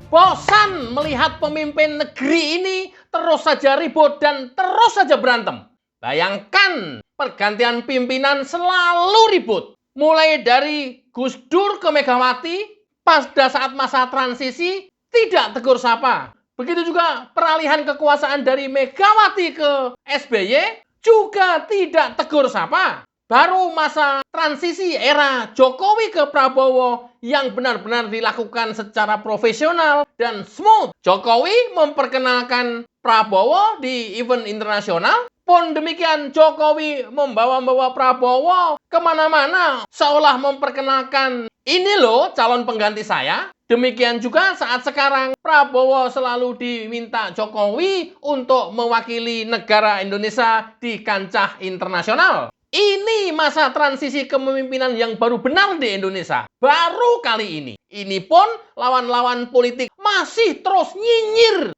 Bosan melihat pemimpin negeri ini terus saja ribut dan terus saja berantem. Bayangkan pergantian pimpinan selalu ribut. Mulai dari Gus Dur ke Megawati, pada saat masa transisi tidak tegur sapa. Begitu juga peralihan kekuasaan dari Megawati ke SBY juga tidak tegur sapa. Baru masa transisi era Jokowi ke Prabowo yang benar-benar dilakukan secara profesional dan smooth. Jokowi memperkenalkan Prabowo di event internasional. Pun demikian Jokowi membawa-bawa Prabowo kemana-mana seolah memperkenalkan ini loh calon pengganti saya. Demikian juga saat sekarang Prabowo selalu diminta Jokowi untuk mewakili negara Indonesia di kancah internasional. Ini masa transisi kepemimpinan yang baru benar di Indonesia. Baru kali ini. Ini pun lawan-lawan politik masih terus nyinyir.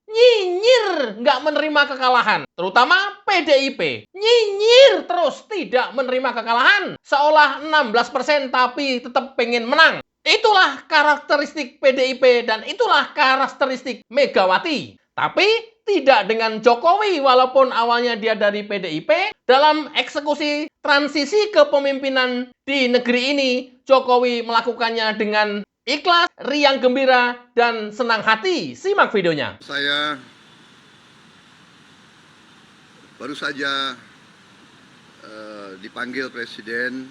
Nggak menerima kekalahan. Terutama PDIP. Nyinyir terus tidak menerima kekalahan. Seolah 16% tapi tetap pengen menang. Itulah karakteristik PDIP dan itulah karakteristik Megawati. Tapi tidak dengan Jokowi walaupun awalnya dia dari PDIP. Dalam eksekusi transisi kepemimpinan di negeri ini, Jokowi melakukannya dengan ikhlas, riang gembira, dan senang hati. Simak videonya. Saya baru saja dipanggil Presiden,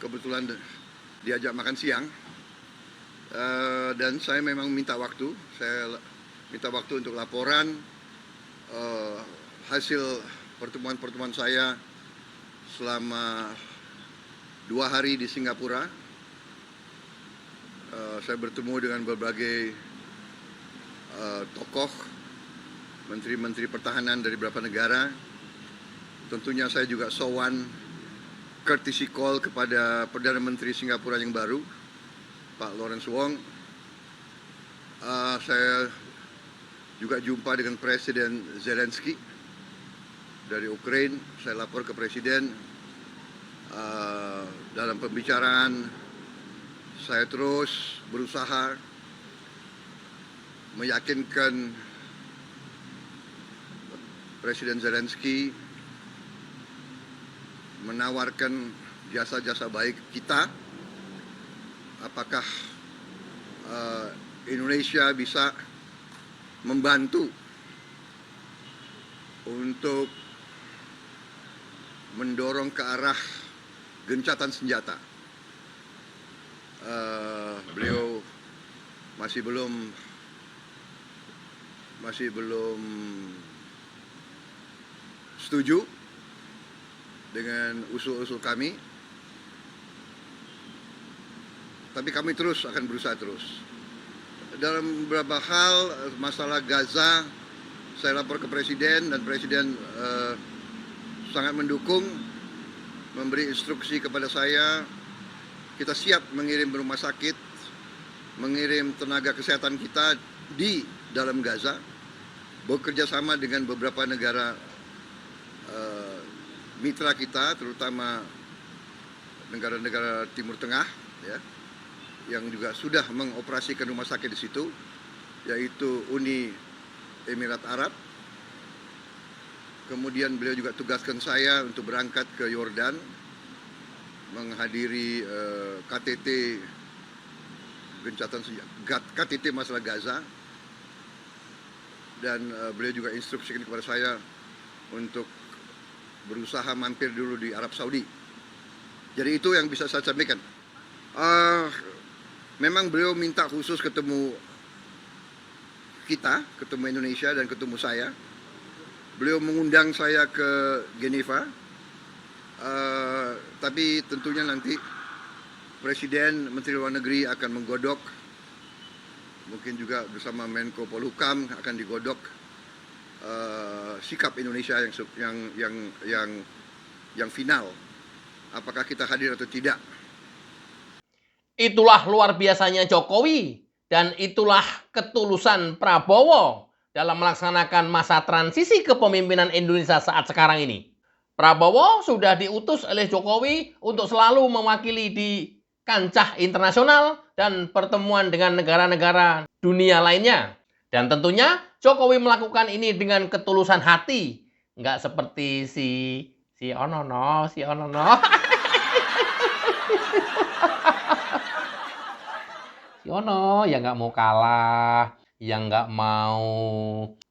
kebetulan diajak makan siang, dan saya memang minta waktu. Saya minta waktu untuk laporan hasil pertemuan-pertemuan saya selama 2 hari di Singapura. Saya bertemu dengan berbagai tokoh, menteri-menteri pertahanan dari beberapa negara. Tentunya saya juga sowan courtesy call kepada Perdana Menteri Singapura yang baru, Pak Lawrence Wong. Saya juga jumpa dengan Presiden Zelensky dari Ukraina. Saya lapor ke Presiden. Dalam pembicaraan saya terus berusaha meyakinkan Presiden Zelensky menawarkan jasa-jasa baik kita. Apakah Indonesia bisa membantu untuk mendorong ke arah gencatan senjata. Beliau masih belum setuju dengan usul-usul kami, tapi kami terus akan berusaha terus. Dalam beberapa hal, masalah Gaza, saya lapor ke Presiden dan Presiden sangat mendukung, memberi instruksi kepada saya. Kita siap mengirim rumah sakit, mengirim tenaga kesehatan kita di dalam Gaza, bekerja sama dengan beberapa negara mitra kita, terutama negara-negara Timur Tengah, ya, yang juga sudah mengoperasikan rumah sakit di situ, yaitu Uni Emirat Arab. Kemudian beliau juga tugaskan saya untuk berangkat ke Yordan, menghadiri KTT gencatan KTT masalah Gaza, dan beliau juga instruksikan kepada saya untuk berusaha mampir dulu di Arab Saudi. Jadi itu yang bisa saya sampaikan. Memang beliau minta khusus ketemu kita, ketemu Indonesia dan ketemu saya. Beliau mengundang saya ke Geneva, tapi tentunya nanti Presiden, Menteri Luar Negeri akan menggodok, mungkin juga bersama Menko Polhukam akan digodok sikap Indonesia yang final. Apakah kita hadir atau tidak? Itulah luar biasanya Jokowi dan itulah ketulusan Prabowo dalam melaksanakan masa transisi kepemimpinan Indonesia saat sekarang ini. Prabowo sudah diutus oleh Jokowi untuk selalu mewakili di kancah internasional dan pertemuan dengan negara-negara dunia lainnya. Dan tentunya Jokowi melakukan ini dengan ketulusan hati. Nggak seperti si Onono. Si Ono yang nggak mau kalah, yang nggak mau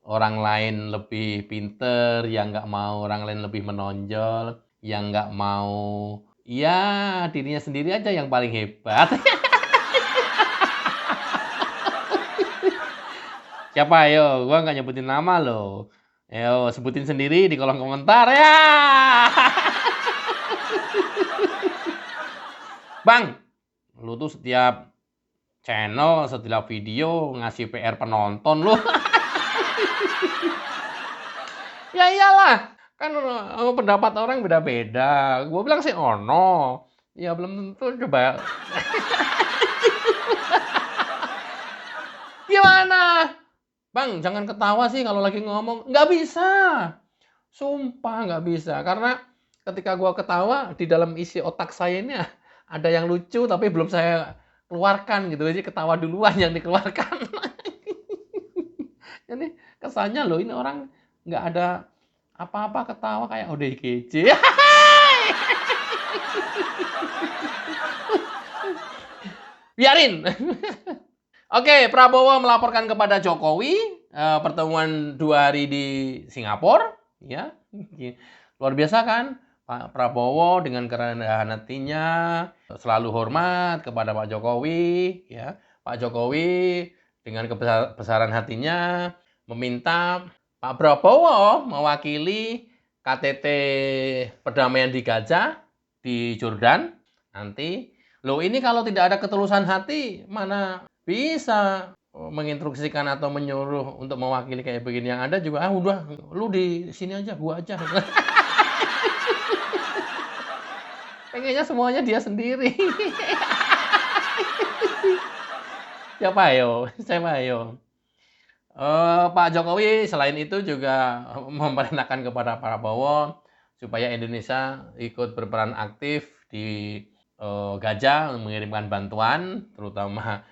orang lain lebih pinter, yang nggak mau orang lain lebih menonjol, yang nggak mau, ya dirinya sendiri aja yang paling hebat. Siapa ayo? Gua nggak nyebutin nama loh. Ayo sebutin sendiri di kolom komentar ya. Bang, lu tuh setiap channel, setiap video ngasih PR penonton lu. Ya iyalah, kan pendapat orang beda-beda. Gue bilang sih Ono. Ya belum tentu, coba. Gimana? Bang, jangan ketawa sih kalau lagi ngomong. Nggak bisa. Sumpah nggak bisa. Karena ketika gue ketawa, di dalam isi otak saya ini ada yang lucu, tapi belum saya keluarkan gitu. Jadi ketawa duluan yang dikeluarkan. Jadi kesannya loh, ini orang nggak ada apa-apa ketawa kayak ODGJ. Biarin. Oke, Prabowo melaporkan kepada Jokowi pertemuan 2 hari di Singapura, ya. Luar biasa kan? Pak Prabowo dengan kerendahan hatinya selalu hormat kepada Pak Jokowi, ya. Pak Jokowi dengan kebesaran hatinya meminta Pak Prabowo mewakili KTT perdamaian di Gaza di Jordan nanti. Loh, ini kalau tidak ada ketulusan hati, mana bisa menginstruksikan atau menyuruh untuk mewakili kayak begini. Yang ada juga, udah lu di sini aja, gua aja. Pengennya semuanya dia sendiri. Siapa ayo? Pak Jokowi selain itu juga memerintahkan kepada Prabowo supaya Indonesia ikut berperan aktif di Gaza mengirimkan bantuan, terutama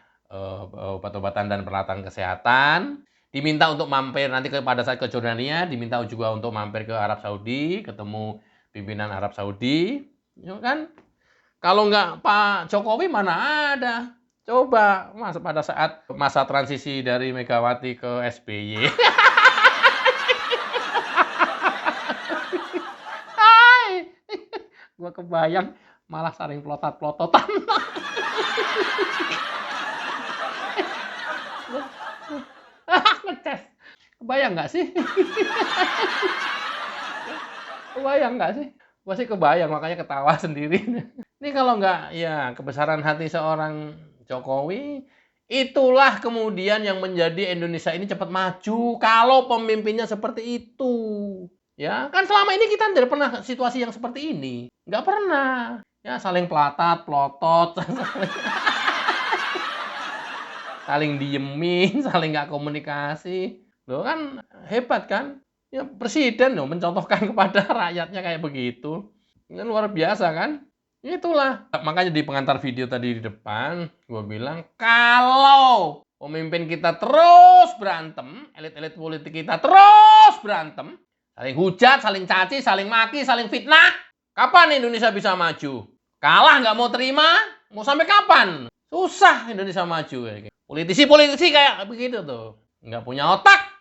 obat-obatan dan peralatan kesehatan. Diminta untuk mampir nanti pada saat ke Jordania, diminta juga untuk mampir ke Arab Saudi, ketemu pimpinan Arab Saudi, ya kan? Kalau nggak Pak Jokowi mana ada? Coba pada saat masa transisi dari Megawati ke SBY. Hai, gua kebayang malah saling pelotot-pelototan. Ngeces. Kebayang nggak sih? Kebayang nggak sih? Gua sih kebayang, makanya ketawa sendiri. Ini kalau nggak, ya kebesaran hati seorang Jokowi, itulah kemudian yang menjadi Indonesia ini cepat maju. Kalau pemimpinnya seperti itu. Ya, kan selama ini kita tidak pernah situasi yang seperti ini. Nggak pernah. Ya, saling pelotot, saling diemin, saling nggak komunikasi. Loh kan hebat kan? Ya presiden loh mencontohkan kepada rakyatnya kayak begitu. Ini luar biasa kan? Itulah. Makanya di pengantar video tadi di depan, gue bilang kalau pemimpin kita terus berantem, elit-elit politik kita terus berantem, saling hujat, saling caci, saling maki, saling fitnah, kapan Indonesia bisa maju? Kalah nggak mau terima, mau sampai kapan? Susah Indonesia maju. Politisi-politisi kayak begitu tuh. Nggak punya otak.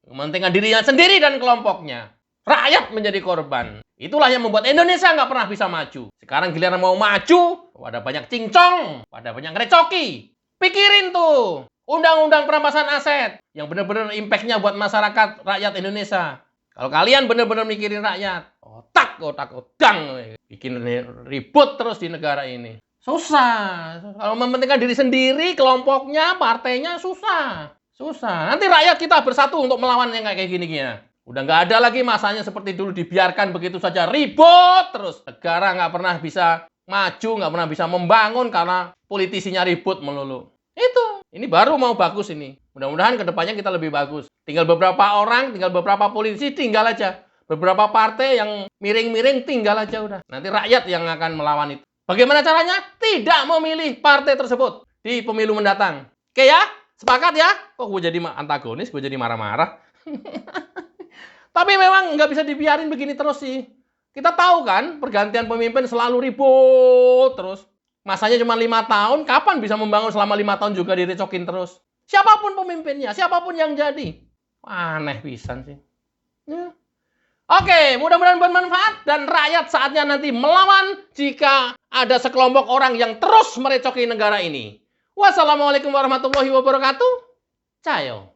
Mementingkan dirinya sendiri dan kelompoknya. Rakyat menjadi korban. Itulah yang membuat Indonesia nggak pernah bisa maju. Sekarang giliran mau maju, pada banyak cincong, pada banyak ngerecoki. Pikirin tuh, undang-undang perampasan aset yang benar-benar impact-nya buat masyarakat rakyat Indonesia. Kalau kalian benar-benar mikirin rakyat, otak udang, bikin ribut terus di negara ini. Susah. Kalau mementingkan diri sendiri, kelompoknya, partainya susah. Nanti rakyat kita bersatu untuk melawan yang kayak gini-gini. Udah nggak ada lagi masanya seperti dulu dibiarkan begitu saja ribut terus. Negara nggak pernah bisa maju, nggak pernah bisa membangun karena politisinya ribut melulu. Itu. Ini baru mau bagus ini. Mudah-mudahan kedepannya kita lebih bagus. Tinggal beberapa orang, tinggal beberapa politisi, tinggal aja. Beberapa partai yang miring-miring tinggal aja udah. Nanti rakyat yang akan melawan itu. Bagaimana caranya? Tidak memilih partai tersebut di pemilu mendatang. Oke ya? Sepakat ya? Kok gue jadi antagonis, gue jadi marah-marah. Tapi memang nggak bisa dibiarin begini terus sih. Kita tahu kan, pergantian pemimpin selalu ribut terus. Masanya cuma 5 tahun, kapan bisa membangun selama 5 tahun juga direcokin terus? Siapapun pemimpinnya, siapapun yang jadi. Aneh pisan sih. Ya. Oke, mudah-mudahan bermanfaat dan rakyat saatnya nanti melawan jika ada sekelompok orang yang terus merecoki negara ini. Wassalamualaikum warahmatullahi wabarakatuh. Cayo.